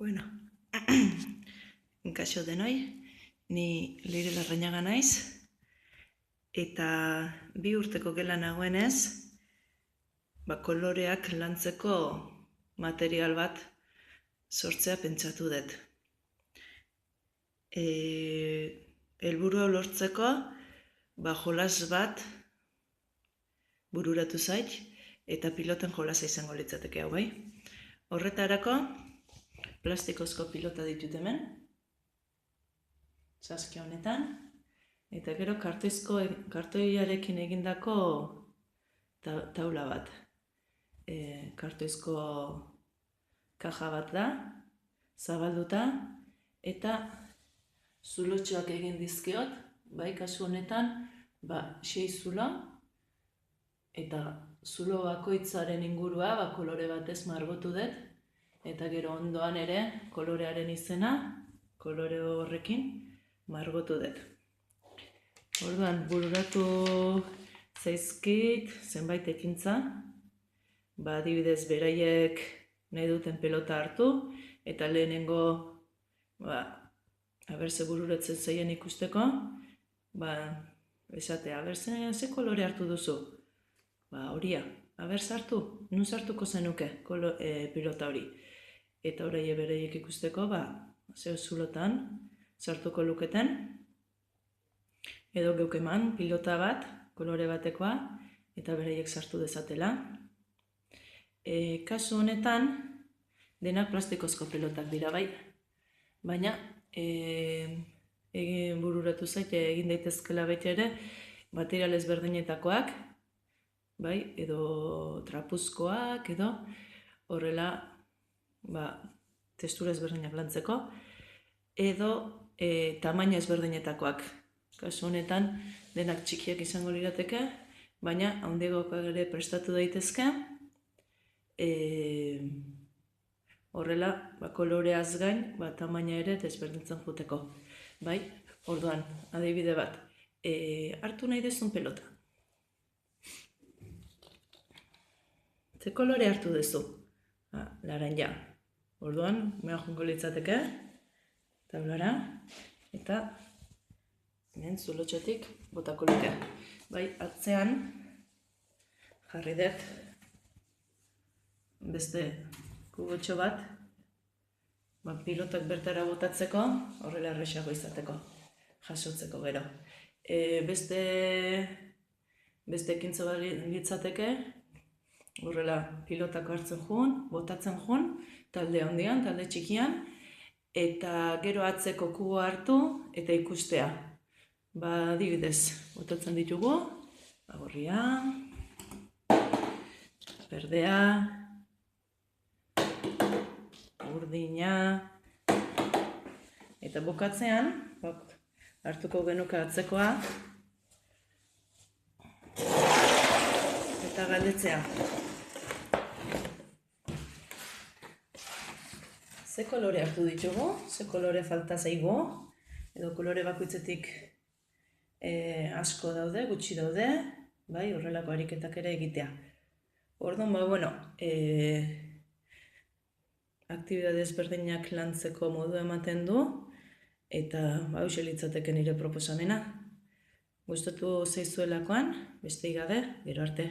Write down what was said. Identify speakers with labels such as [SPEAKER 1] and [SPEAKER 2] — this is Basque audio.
[SPEAKER 1] Bueno, kaixo denoi, ni Leire Larrañaga naiz, eta 2 urteko gela nagoenez, koloreak lantzeko material bat sortzea pentsatu dut. Helburua lortzeko, jolas bat bururatu zait, eta piloten jolasa izango litzateke hau, bai? Horretarako, plastikozko pilota ditut hemen, saskia honetan, eta gero kartoiarekin egindako taula bat. Kartoizko kaja bat da, zabalduta, eta zulotxoak egin dizkiot, bai, kasu honetan, 6 zulo, eta zulo bakoitzaren ingurua kolore batez margotu dut, eta gero ondoan ere kolorearen izena, kolore horrekin margotu dut. Orduan, bururatu zaizkit zenbait ekintza, adibidez beraiek nahi duten pelota hartu, eta lehenengo, ze bururatzen zaien ikusteko, esatea, ze kolore hartu duzu? Horia, sartu, nun sartuko zenuke pilota hori. Eta oraie beraiek ikusteko, zeo zulotan sartuko luketen, edo geuk eman pilota bat, kolore batekoa, eta beraiek sartu dezatela. Kasu honetan, denak plastikozko pilotak dira, bai. Baina, bururatu zaite egin daitezkela baita ere, material ezberdinetakoak, bai, edo trapuzkoak, edo horrela, testura ezberdinak lantzeko, edo tamaina ezberdinetakoak. Kasu honetan, denak txikiak izango lirateke, baina handiagoak ere prestatu daitezke, horrela, koloreaz gain, tamaina ere desberdintzen juteko. Bai, orduan, adibide bat, hartu nahi dezun pelota. Ze kolore hartu duzu? Laranja. Orduan, mea jongo litzateke, taulara, eta hemen zulotxotik botako luke. Bai, atzean jarri dut beste kubotxo bat, pilotak bertara botatzeko, horrela erresago izateko, jasotzeko gero. Beste ekintza bat litzateke, horrela pilotako hartzen joan, botatzen joan, talde handian, talde txikian, eta gero atzeko kubo hartu eta ikustea. Adibidez, botatzen ditugu, gorria, berdea, urdina, eta bukatzean, hartuko genuke atzekoa, eta galdetzea. Ze kolore hartu ditugu, ze kolore falta zaigu, edo kolore bakoitzetik asko daude, gutxi daude, bai, horrelako ariketak ere egitea. Orduan, aktibidade ezberdinak lantzeko modu ematen du, eta hauxe litzateke nire proposamena. Gustatu zaizuelakoan, besterik gabe, gero arte.